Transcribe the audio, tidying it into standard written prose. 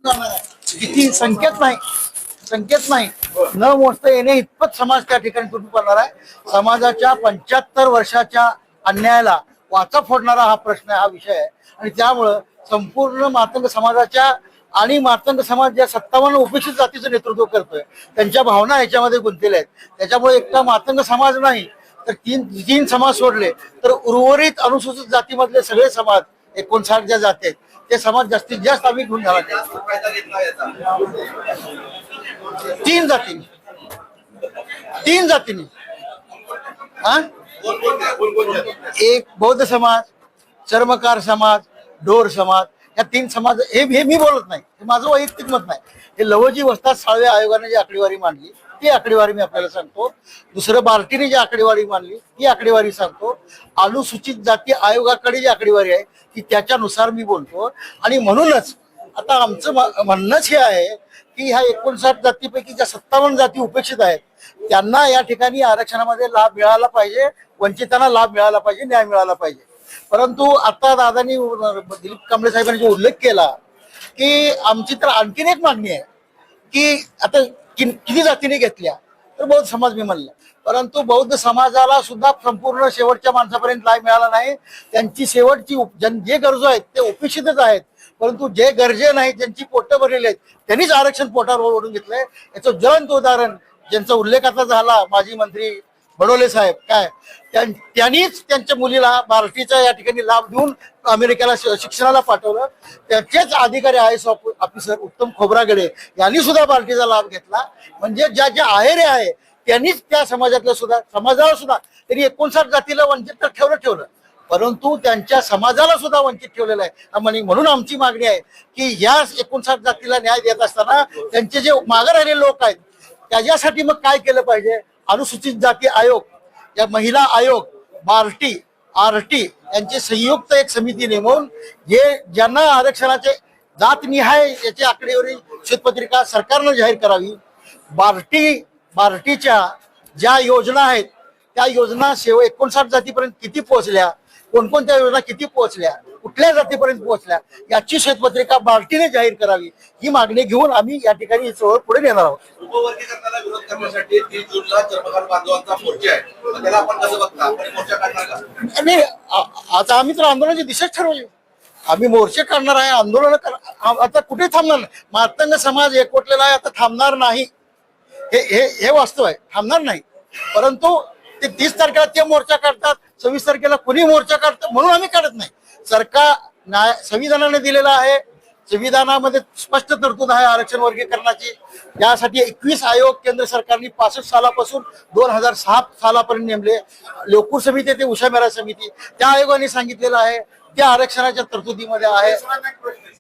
किती संकेत नाही न मोजता येणे इतपत समाज त्या ठिकाणी तुटून पडणार आहे। समाजाच्या 75 वर्षाच्या अन्यायाला वाचा फोडणारा हा प्रश्न आहे, हा विषय आहे। आणि त्यामुळं संपूर्ण मातंग समाजाच्या आणि मातंग समाज ज्या 57 उपेक्षित जातीचं नेतृत्व करतोय त्यांच्या भावना याच्यामध्ये गुंतलेल्या आहेत। त्याच्यामुळे एकटा मातंग समाज नाही तर तीन समाज सोडले तर उर्वरित अनुसूचित जातीमधले सगळे समाज 59 ज्या जाती आहेत ते समाज जास्तीत जास्त आम्ही घेऊन झाला। तीन जातीने हा एक बौद्ध समाज, चर्मकार समाज, ढोर समाज, या 3 समाज हे मी बोलत नाही, हे माझं वैयक्तिक मत नाही। हे लवजी वस्ताद साळवे आयोगाने जी आकडेवारी मांडली ती आकडेवारी मी आपल्याला सांगतो। दुसरं बार्टीने जी आकडेवारी मांडली ती आकडेवारी सांगतो। अनुसूचित जाती आयोगाकडे जी आकडेवारी आहे ती त्याच्यानुसार मी बोलतो। आणि म्हणूनच आता आमचं म्हणणंच हे आहे की ह्या 59 जातीपैकी ज्या 57 जाती उपेक्षित आहेत त्यांना या ठिकाणी आरक्षणामध्ये लाभ मिळाला पाहिजे, वंचितांना लाभ मिळाला पाहिजे, न्याय मिळाला पाहिजे। परंतु आता दादांनी दिलीप कांबळे साहेबांनी जो उल्लेख केला की आमची तर आणखीन एक मागणी आहे की आता किती जातीने घेतल्या तर बौद्ध समाज मी म्हणलं, परंतु बौद्ध समाजाला सुद्धा संपूर्ण शेवटच्या माणसापर्यंत लाभ मिळाला नाही। त्यांची शेवटची जे गरजू आहेत ते उपेक्षितच आहेत, परंतु जे गरजे नाहीत ज्यांची पोटं भरलेली आहेत त्यांनीच आरक्षण पोटावर ओढून घेतलंय। याचं ज्वलंत उदाहरण ज्यांचा उल्लेख आता झाला माजी मंत्री बडोले साहेब, काय त्यांनीच त्यांच्या मुलीला बार्टीचा या ठिकाणी लाभ देऊन अमेरिकेला शिक्षणाला पाठवलं। त्याचेच अधिकारी IAS ऑफिसर उत्तम खोब्रागडे यांनी सुद्धा बार्टीचा लाभ घेतला। म्हणजे ज्या आहेरे आहे त्यांनीच त्या समाजातल्या समाजाला सुद्धा त्यांनी 59 जातीला वंचित तर ठेवलं, परंतु त्यांच्या समाजाला सुद्धा वंचित ठेवलेलं आहे। म्हणून आमची मागणी आहे की या 59 जातीला न्याय देत असताना त्यांचे जे मागे राहिलेले लोक आहेत त्याच्यासाठी मग काय केलं पाहिजे। अनुसूचित जाती आयोग, या महिला आयोग, बार्टी, RT यांची संयुक्त एक समिती नेमून ज्यांना आरक्षणाचे जातनिहाय याची आकडेवारी श्वेतपत्रिका सरकारनं जाहीर करावी। बार्टीच्या ज्या योजना आहेत त्या योजना 59 जातीपर्यंत किती पोहोचल्या, कोणकोणत्या योजना किती पोहोचल्या, कुठल्या जातीपर्यंत पोहोचल्या याची श्वेतपत्रिका बार्टीने जाहीर करावी, ही मागणी घेऊन आम्ही या ठिकाणी चळवळ पुढे नेणार आहोत। उपवर्गीकरणाला विरोध करण्यासाठी 30 जूनला चर्मकार बांधवांचा मोर्चा आहे, त्याला आपण कसं बघता? आपण मोर्चा काढणार का? नाही, आता आम्ही तर आंदोलनाची दिशाच ठरवली, आम्ही मोर्चे काढणार आहे, आंदोलन आता कुठे थांबणार नाही। मातंग समाज एकवटलेला आहे, आता थांबणार नाही, हे वास्तव आहे, थांबणार नाही। परंतु ते 30 तारखेला ते मोर्चा काढतात, 26 तारखेला कुणी मोर्चा काढतं म्हणून आम्ही काढत नाही। सरकार संविधानाने दिलेला आहे, संविधानामध्ये स्पष्ट तरतूद आहे आरक्षण वर्गीकरणाची। यासाठी 21 आयोग केंद्र सरकारने 65 सालापासून 2006 सालापर्यंत नेमले। लोकूर समिती ते उषा मेहरा समिती त्या आयोगाने सांगितलेलं आहे त्या आरक्षणाच्या तरतुदीमध्ये आहे।